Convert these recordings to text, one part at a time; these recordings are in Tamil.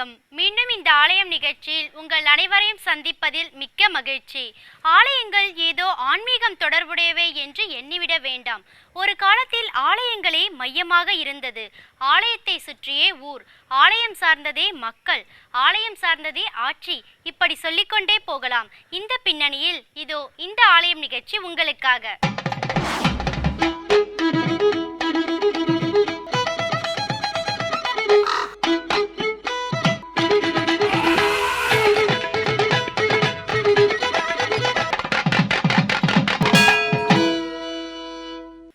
வணக்கம். மீண்டும் இந்த ஆலயம் நிகழ்ச்சியில் உங்கள் அனைவரையும் சந்திப்பதில் மிக்க மகிழ்ச்சி. ஆலயங்கள் ஏதோ ஆன்மீகம் தொடர்புடையவை என்று எண்ணிவிட வேண்டாம். ஒரு காலத்தில் ஆலயங்களே மையமாக இருந்தது. ஆலயத்தை சுற்றியே ஊர், ஆலயம் சார்ந்ததே மக்கள், ஆலயம் சார்ந்ததே ஆட்சி, இப்படி சொல்லிக்கொண்டே போகலாம். இந்த பின்னணியில் இதோ இந்த ஆலயம் நிகழ்ச்சி உங்களுக்காக.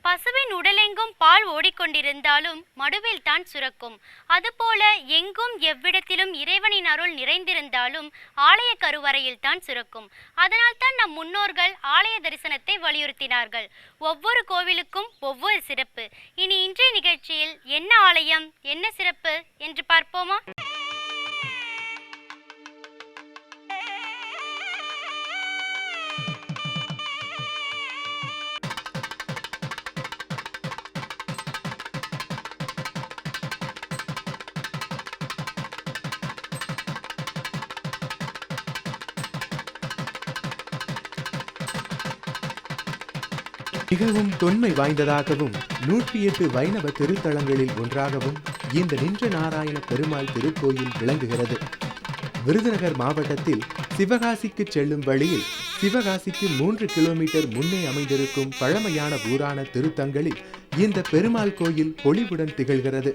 பசுவின் உடலெங்கும் பால் ஓடிக்கொண்டிருந்தாலும் மடுவில் தான் சுரக்கும். அதுபோல எங்கும் எவ்விடத்திலும் இறைவனின் அருள் நிறைந்திருந்தாலும் ஆலய கருவறையில் தான் சுரக்கும். அதனால் தான் நம் முன்னோர்கள் ஆலய தரிசனத்தை வலியுறுத்தினார்கள். ஒவ்வொரு கோவிலுக்கும் ஒவ்வொரு சிறப்பு. இனி இன்றைய நிகழ்ச்சியில் என்ன ஆலயம், என்ன சிறப்பு என்று பார்ப்போமா? மிகவும் தொன்மை வாய்ந்ததாகவும் 108 வைணவ திருத்தலங்களில் ஒன்றாகவும் இந்த நின்ற நாராயண பெருமாள் திருக்கோயில் விளங்குகிறது. விருதுநகர் மாவட்டத்தில் சிவகாசிக்கு செல்லும் வழியில் சிவகாசிக்கு 3 கிலோமீட்டர் முன்னே அமைந்திருக்கும் பழமையான ஊரான திருத்தங்களில் இந்த பெருமாள் கோயில் பொலிவுடன் திகழ்கிறது.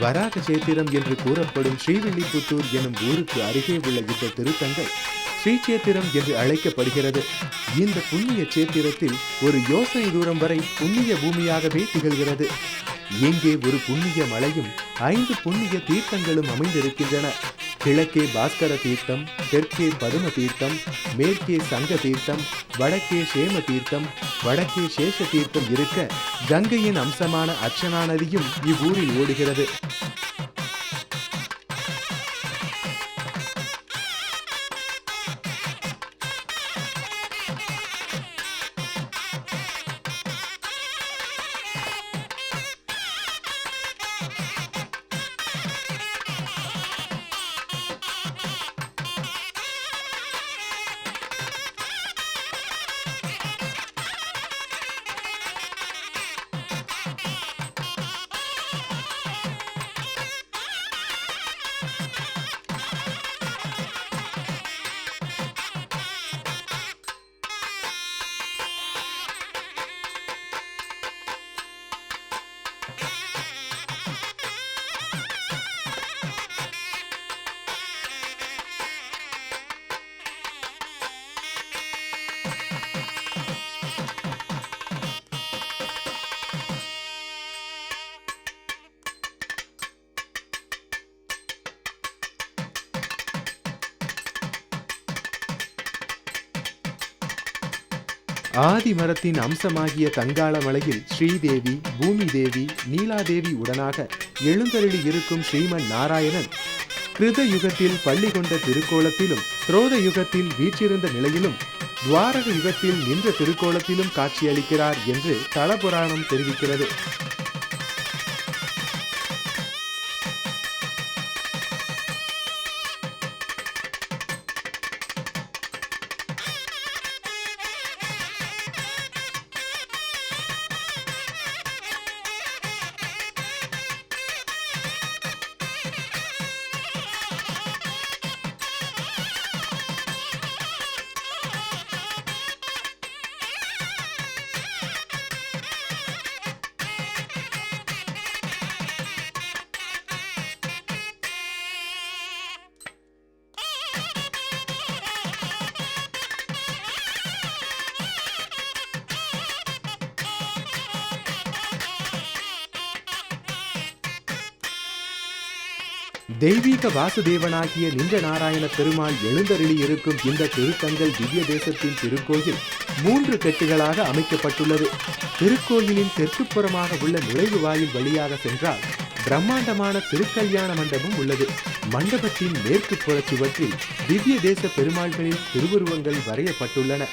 வராக சேத்திரம் என்று கூறப்படும் ஸ்ரீவில்லிபுத்தூர் எனும் ஊருக்கு அருகே உள்ள இந்த திருத்தங்கள் ஸ்ரீசேத்திரம் என்று அழைக்கப்படுகிறது. இந்த புண்ணிய சேத்திரத்தில் ஒரு யோசனை தூரம் வரை புண்ணிய பூமியாகவே திகழ்கிறது. இங்கே ஒரு புண்ணிய மலையும் 5 புண்ணிய தீர்த்தங்களும் அமைந்திருக்கின்றன. கிழக்கே பாஸ்கர தீர்த்தம், தெற்கே பதும தீர்த்தம், மேற்கே சங்க தீர்த்தம், வடக்கே சேம தீர்த்தம், வடக்கே சேஷ தீர்த்தம் இருக்க கங்கையின் அம்சமான அர்ச்சனா நதியும் இவ்வூரில் ஓடுகிறது. ஆதி மரத்தின் அம்சமாகிய தங்காள மலையில் ஸ்ரீதேவி, பூமி தேவி, நீலாதேவி உடனாக எழுந்தருளி இருக்கும் ஸ்ரீமன் நாராயணன் கிருத யுகத்தில் பள்ளி கொண்ட திருக்கோலத்திலும், துரோத யுகத்தில் வீற்றிருந்த நிலையிலும், துவாரக யுகத்தில் நின்ற திருக்கோலத்திலும் காட்சியளிக்கிறார் என்று தலபுராணம் தெரிவிக்கிறது. தெய்வீக வாசுதேவனாகிய நின்ற நாராயண பெருமாள் எழுந்தருளி இருக்கும் இந்த திருத்தங்கள் திவ்ய தேசத்தின் திருக்கோயில் 3 கெட்டுகளாக அமைக்கப்பட்டுள்ளது. திருக்கோயிலின் தெற்குப்புறமாக உள்ள நுழைவு வாயில் வழியாக சென்றால் பிரம்மாண்டமான திருக்கல்யாண மண்டபம் உள்ளது. மண்டபத்தின் மேற்கு புற சுவற்றில் திவ்ய தேச பெருமாள்களின் திருவுருவங்கள் வரையப்பட்டுள்ளன.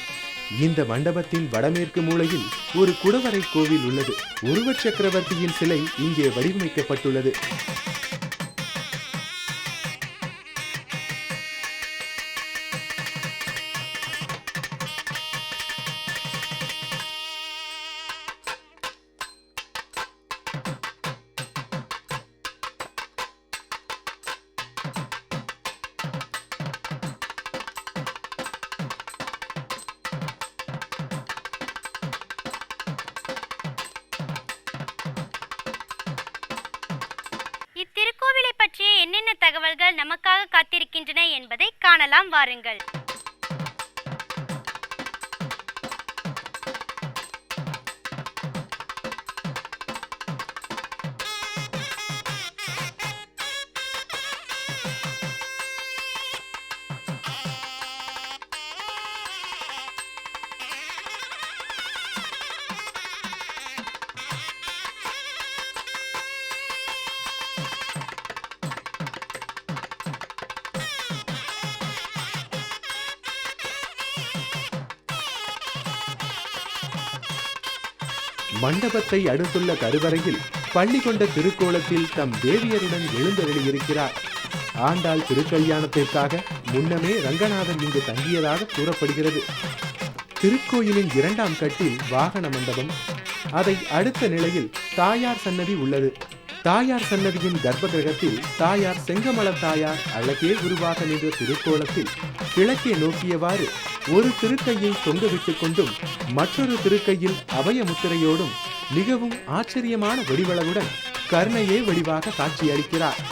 இந்த மண்டபத்தின் வடமேற்கு மூலையில் ஒரு குடவரை கோவில் உள்ளது. உருவ சக்கரவர்த்தியின் சிலை இங்கே வடிவமைக்கப்பட்டுள்ளது. இத்திருக்கோவிலை பற்றிய என்னென்ன தகவல்கள் நமக்காக காத்திருக்கின்றன என்பதை காணலாம், வாருங்கள். மண்டபத்தை அடுத்துள்ள கருவறையில் பள்ளி கொண்ட திருக்கோலத்தில் தம் தேவியருடன் எழுந்தருளியிருக்கிறார். ஆண்டாள் திருக்கல்யாணத்திற்காக முன்னமே ரங்கநாதன் இங்கு தங்கியதாக கூறப்படுகிறது. திருக்கோயிலின் 2ஆம் கட்டில் வாகன மண்டபம், அதை அடுத்த நிலையில் தாயார் சன்னதி உள்ளது. தாயார் சன்னதியின் கர்ப்ப கிரகத்தில் தாயார் செங்கமல தாயார் அழகே உருவாக நின்ற திருக்கோலத்தில் கிழக்கே நோக்கியவாறு ஒரு திருக்கையை தொங்கவிட்டுக் கொண்டும் மற்றொரு திருக்கையில் அபய முத்திரையோடும் மிகவும் ஆச்சரியமான வடிவளவுடன் கர்ணையே வடிவாக காட்சியளிக்கிறார்.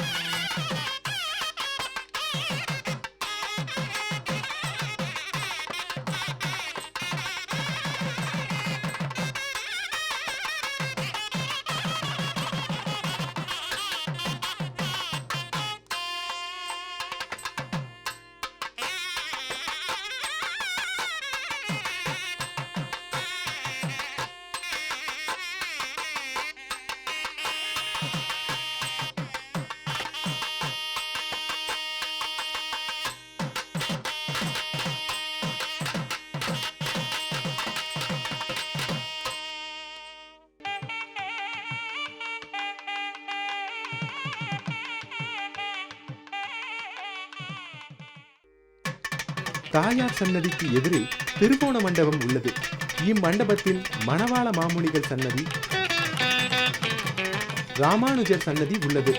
தாயார் சன்னதிக்கு எதிரில் திருவோண மண்டபம் உள்ளது. இம்மண்டபத்தில் மணவாள மாமுனிகள் சன்னதி, ராமானுஜர் சன்னதி உள்ளது.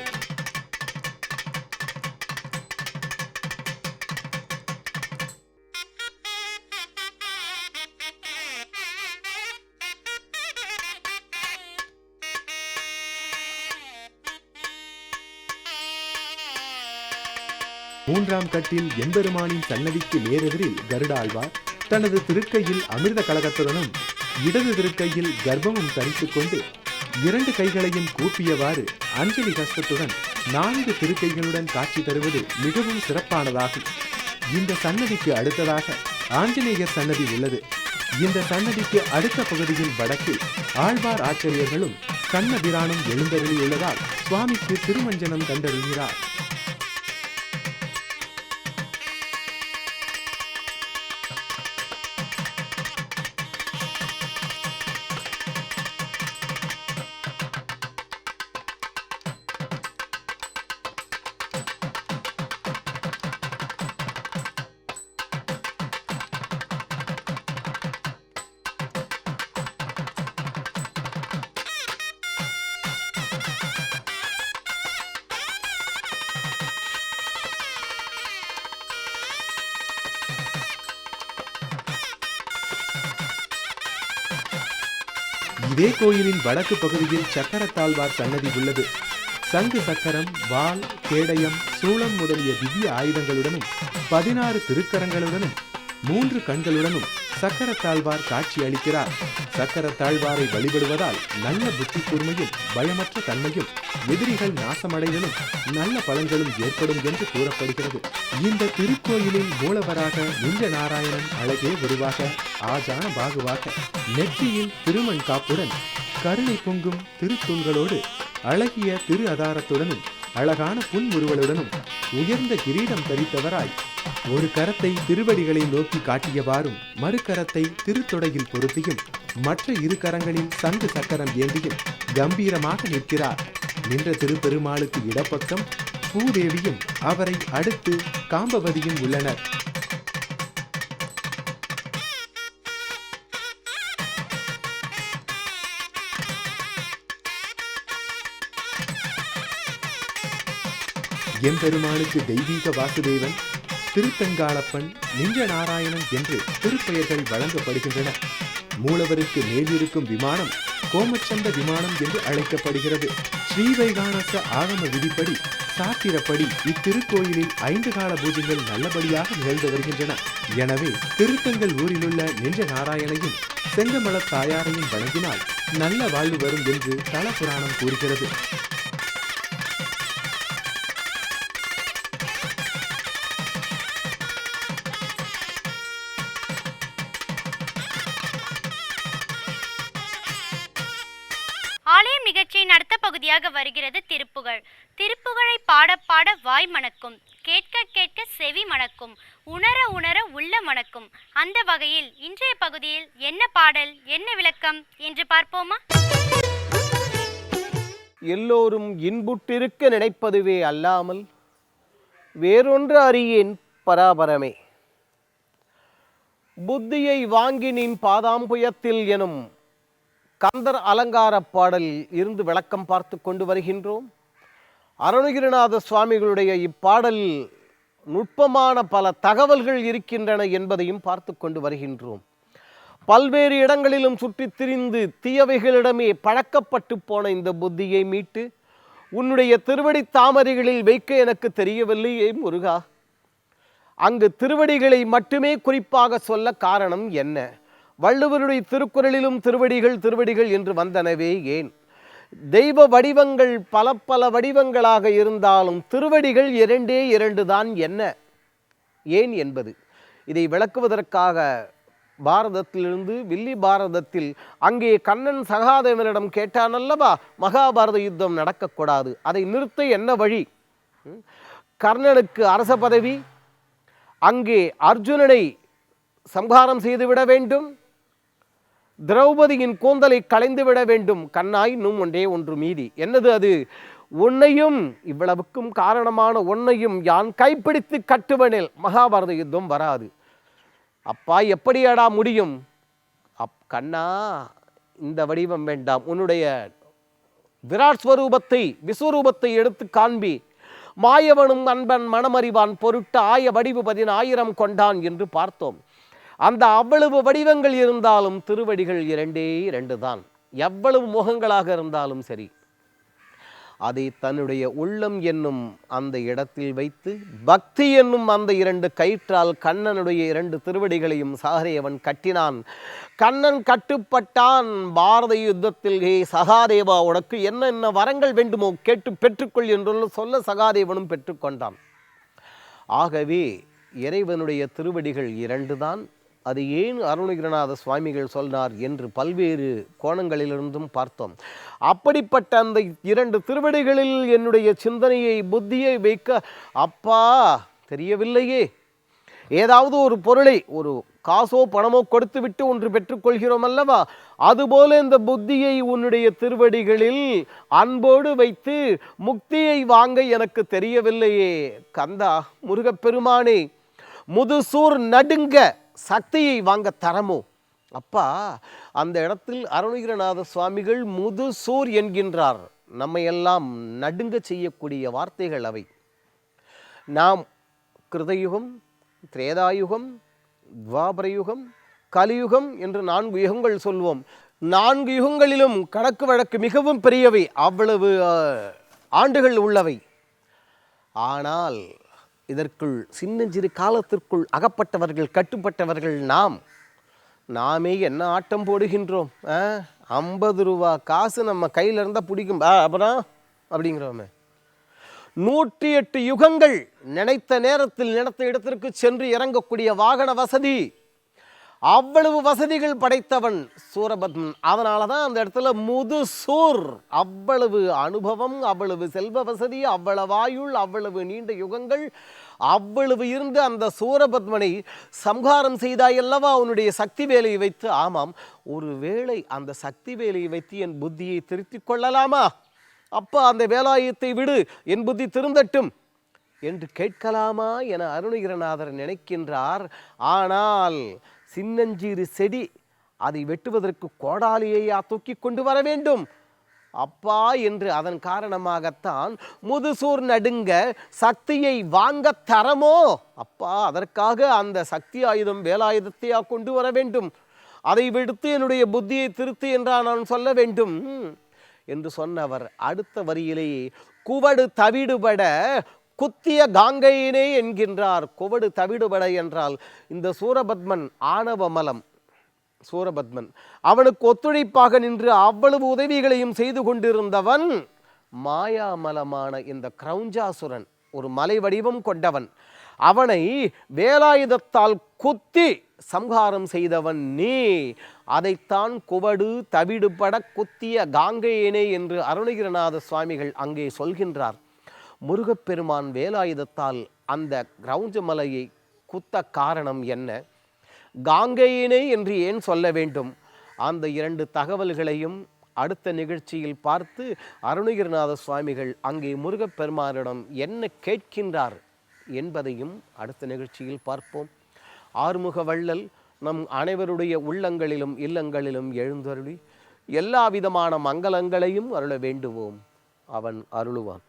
மூன்றாம் கட்டில் எம்பெருமானின் சன்னதிக்கு நேரெதிரில் கருடாழ்வார் தனது திருக்கையில் அமிர்த கலகத்துடனும் இடது திருக்கையில் கர்ப்பமும் தரித்துக் கொண்டு 2 கைகளையும் கூப்பியவாறு அஞ்சலி ஹஸ்தத்துடன் 4 திருக்கைகளுடன் காட்சி தருவது மிகவும் சிறப்பானதாகும். இந்த சன்னதிக்கு அடுத்ததாக ஆஞ்சநேயர் சன்னதி உள்ளது. இந்த சன்னதிக்கு அடுத்த பகுதியின் வடக்கில் ஆழ்வார் ஆச்சாரியர்களும் கண்ணபிரானும் எழுந்தருளியுள்ளதால் சுவாமிக்கு திருமஞ்சனம் கண்டறிகிறார். இதே கோயிலின் வடக்கு பகுதியில் சக்கரத்தாழ்வார் சன்னதி உள்ளது. சங்கு சக்கரம், வாள், கேடயம், சூளம் முதலிய திவ்ய ஆயுதங்களுடனும் 16 திருக்கரங்களுடனும் 3 கண்களுடனும் சக்கரத்தாழ்வார் காட்சி அளிக்கிறார். சக்கர தாழ்வாரை வழிபடுவதால் நல்ல புத்தி கூர்மையும் பயமற்ற தன்மையும் எதிரிகள் நாசமடைதலும் நல்ல பலன்களும் ஏற்படும் என்று கூறப்படுகிறது. இந்த திருக்கோயிலில் மூலவராக நிஞ்ச நாராயணன் அழகே உருவாக ஆஜான பாகுவாக நெற்றியில் திருமண் காப்புடன் கருணை பொங்கும் திருத்தூண்களோடு அழகிய திரு அதாரத்துடனும் அழகான புன்முறுவலுடனும் உயர்ந்த கிரீடம் தரித்தவராய் ஒரு கரத்தை திருவடிகளை நோக்கி காட்டியவாறும் மறுகரத்தை திருத்தொடையில் பொருத்தியும் மற்ற இரு கரங்களில் சங்கு சக்கரம் ஏந்தியும் கம்பீரமாக நிற்கிறார். நின்ற திருப்பெருமாளுக்கு இடப்பக்கம் பூதேவியும் அவரை அடுத்து காம்பவதியும் உள்ளனர். எம்பெருமானுக்கு தெய்வீக வாசுதேவன், திருத்தங்காளப்பன், நிஞ்ச நாராயணன் என்று திருப்பெயர்கள் வழங்கப்படுகின்றன. மூலவருக்கு மேலிருக்கும் விமானம் கோமச்சந்த விமானம் என்று அழைக்கப்படுகிறது. ஸ்ரீவைகானச ஆகம விதிப்படி சாத்திரப்படி இத்திருக்கோயிலில் 5 கால பூஜைகள் நல்லபடியாக நிகழ்ந்து வருகின்றன. எனவே திருத்தங்கள் ஊரிலுள்ள நிஞ்ச நாராயணையும் செங்கமல தாயாரையும் வணங்கினால் நல்ல வாழ்வு வரும் என்று தல புராணம் கூறுகிறது. ஆலயம் நிகழ்ச்சியின் அடுத்த பகுதியாக வருகிறது திருப்புகழ். திருப்புகழை பாட பாட வாய் மணக்கும், கேட்க கேட்க செவி மணக்கும், உணர உணர உள்ள மணக்கும். அந்த வகையில் இன்றைய பகுதியில் என்ன பாடல், என்ன விளக்கம் என்று பார்ப்போமா? எல்லோரும் இன்புற்றிருக்க நினைப்பதுவே அல்லாமல் வேறொன்று அறியேன் பராபரமே. புத்தியை வாங்கி நின் பாதாம்புயத்தில் எனும் கந்தர் அலங்கார பாடலில் இருந்து விளக்கம் பார்த்து கொண்டு வருகின்றோம். அருணகிரிநாத சுவாமிகளுடைய இப்பாடலில் நுட்பமான பல தகவல்கள் இருக்கின்றன என்பதையும் பார்த்து கொண்டு வருகின்றோம். பல்வேறு இடங்களிலும் சுற்றித் திரிந்து தீயவைகளிடமே பழக்கப்பட்டு போன இந்த புத்தியை மீட்டு உன்னுடைய திருவடி தாமரைகளில் வைக்க எனக்கு தெரியவில்லையே முருகா. அங்கு திருவடிகளை மட்டுமே குறிப்பாக சொல்ல காரணம் என்ன? வள்ளுவருடைய திருக்குறளிலும் திருவடிகள் திருவடிகள் என்று வந்தனவே ஏன்? தெய்வ வடிவங்கள் பல பல வடிவங்களாக இருந்தாலும் திருவடிகள் 2 தான் என்ன ஏன் என்பது. இதை விளக்குவதற்காக பாரதத்திலிருந்து வில்லி பாரதத்தில் அங்கே கண்ணன் சகாதேவனிடம் கேட்டான் அல்லவா, மகாபாரத யுத்தம் நடக்கக்கூடாது, அதை நிறுத்த என்ன வழி? கர்ணனுக்கு அரச பதவி, அங்கே அர்ஜுனனை சம்ஹாரம் செய்துவிட வேண்டும், திரௌபதியின் கூந்தலை களைந்துவிட வேண்டும். கண்ணாய் இன்னும் ஒன்று மீதி. என்னது அது? உன்னையும் இவ்வளவுக்கும் காரணமான உன்னையும் யான் கைப்பிடித்து கட்டுவனில் மகாபாரத யுத்தம் வராது. அப்பா எப்படியாடா முடியும்? கண்ணா, இந்த வடிவம் வேண்டாம், உன்னுடைய விராட் ஸ்வரூபத்தை விஸ்வரூபத்தை எடுத்து காண்பி. மாயவனும் அன்பன் மனமறிவான் பொருட்டு ஆய வடிவு 10,000 கொண்டான் என்று பார்த்தோம். அந்த அவ்வளவு வடிவங்கள் இருந்தாலும் திருவடிகள் 2 தான். எவ்வளவு முகங்களாக இருந்தாலும் சரி, அதை தன்னுடைய உள்ளம் என்னும் அந்த இடத்தில் வைத்து பக்தி என்னும் அந்த 2 கயிற்றால் கண்ணனுடைய 2 திருவடிகளையும் சகாதேவன் கட்டினான். கண்ணன் கட்டுப்பட்டான். பாரத யுத்தத்தில் சகாதேவா, உனக்கு என்ன வரங்கள் வேண்டுமோ கேட்டு பெற்றுக்கொள் என்று சொல்ல சகாதேவனும் பெற்றுக்கொண்டான். ஆகவே இறைவனுடைய திருவடிகள் 2 தான். அது ஏன் அருணகிரிநாத சுவாமிகள் சொன்னார் என்று பல்வேறு கோணங்களிலிருந்தும் பார்த்தோம். அப்படிப்பட்ட அந்த 2 திருவடிகளில் என்னுடைய சிந்தனையை புத்தியை வைக்க அப்பா தெரியவில்லையே. ஏதாவது ஒரு பொருளை, ஒரு காசோ பணமோ கொடுத்து விட்டு ஒன்று பெற்றுக்கொள்கிறோம் அல்லவா, அதுபோல இந்த புத்தியை உன்னுடைய திருவடிகளில் அன்போடு வைத்து முக்தியை வாங்க எனக்கு தெரியவில்லையே. கந்தா, முருகப்பெருமானே, முதுசூர் நடுங்க சக்தியை வாங்க தரமோ. அப்பா, அந்த இடத்தில் அருணகிரிநாத சுவாமிகள் முதுசூர் என்கின்றார். நம்மையெல்லாம் நடுங்க செய்யக்கூடிய வார்த்தைகள் அவை. நாம் கிருதயுகம், திரேதாயுகம், துவாபரயுகம், கலியுகம் என்று 4 யுகங்கள் சொல்வோம். 4 யுகங்களிலும் கணக்கு வழக்கு மிகவும் பெரியவை, அவ்வளவு ஆண்டுகள் உள்ளவை. ஆனால் இதற்குள் சின்னஞ்சிறு காலத்திற்குள் அகப்பட்டவர்கள், கட்டுப்பட்டவர்கள் நாம். நாமே என்ன ஆட்டம் போடுகின்றோம். 50 ரூபா காசு நம்ம கையில் இருந்தால் பிடிக்கும் அப்புறம் அப்படிங்கிறோமே. 108 யுகங்கள் நினைத்த நேரத்தில் நினைத்த இடத்திற்கு சென்று இறங்கக்கூடிய வாகன வசதி, அவ்வளவு வசதிகள் படைத்தவன் சூரபத்மன். அதனால தான் அந்த இடத்துல முதுசூர். அவ்வளவு அனுபவம், அவ்வளவு செல்வ வசதி, அவ்வளவு ஆயுள், அவ்வளவு நீண்ட யுகங்கள், அவ்வளவு இருந்து அந்த சூரபத்மனை சம்ஹாரம் செய்தாயல்லவா அவனுடைய சக்தி வேலையை வைத்து. ஆமாம், ஒருவேளை அந்த சக்தி வேலையை வைத்து என் புத்தியை திருத்திக் கொள்ளலாமா? அப்பா அந்த வேலாயுதத்தை விடு, என் புத்தி திருந்தட்டும் என்று கேட்கலாமா என அருணகிரிநாதர் நினைக்கின்றார். ஆனால் சின்னஞ்சீறு செடி, அதை வெட்டுவதற்கு கோடாலியையா தூக்கி கொண்டு வர வேண்டும் அப்பா என்று. அதன் காரணமாகத்தான் முதுசூர் நடுங்க சக்தியை வாங்க தரமோ அப்பா, அதற்காக அந்த சக்தி ஆயுதம் வேலாயுதத்தையா கொண்டு வர வேண்டும், அதை விடுத்து என்னுடைய புத்தியை திருத்து என்றா நான் சொல்ல வேண்டும் என்று சொன்னவர் அடுத்த வரியிலேயே குவடு தவிடுபட குத்திய காங்கையினே என்கின்றார். குவடு தவிடுபட என்றால் இந்த சூரபத்மன் ஆணவ மலம். சூரபத்மன் அவனுக்கு ஒத்துழைப்பாக நின்று அவ்வளவு உதவிகளையும் செய்து கொண்டிருந்தவன் மாயாமலமான இந்த கிரௌஞ்சாசுரன், ஒரு மலை வடிவம் கொண்டவன். அவனை வேலாயுதத்தால் குத்தி சம்ஹாரம் செய்தவன் நீ. அதைத்தான் குவடு தவிடுபட குத்திய காங்கையனே என்று அருணகிரிநாத சுவாமிகள் அங்கே சொல்கின்றார். முருகப்பெருமான் வேலாயுதத்தால் அந்த கிரௌஞ்ச மலையை குத்த காரணம் என்ன, காங்கையனே என்று ஏன் சொல்ல வேண்டும்? அந்த 2 தகவல்களையும் அடுத்த நிகழ்ச்சியில் பார்த்து அருணகிரிநாத சுவாமிகள் அங்கே முருகப்பெருமானிடம் என்ன கேட்கின்றார் என்பதையும் அடுத்த நிகழ்ச்சியில் பார்ப்போம். ஆறுமுக வள்ளல் நம் அனைவருடைய உள்ளங்களிலும் இல்லங்களிலும் எழுந்தருளி எல்லா விதமான மங்களங்களையும் அருள வேண்டுவோம். அவன் அருளுவான்.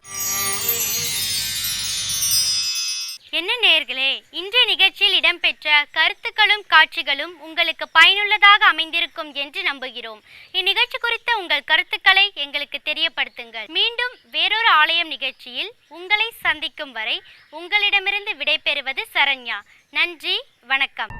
என்ன நேயர்களே, இன்றைய நிகழ்ச்சியில் இடம்பெற்ற கருத்துக்களும் காட்சிகளும் உங்களுக்கு பயனுள்ளதாக அமைந்திருக்கும் என்று நம்புகிறோம். இந்நிகழ்ச்சி குறித்த உங்கள் கருத்துக்களை எங்களுக்கு தெரியப்படுத்துங்கள். மீண்டும் வேறொரு ஆலயம் நிகழ்ச்சியில் உங்களை சந்திக்கும் வரை உங்களிடமிருந்து விடைபெறுவது சரண்யா. நன்றி, வணக்கம்.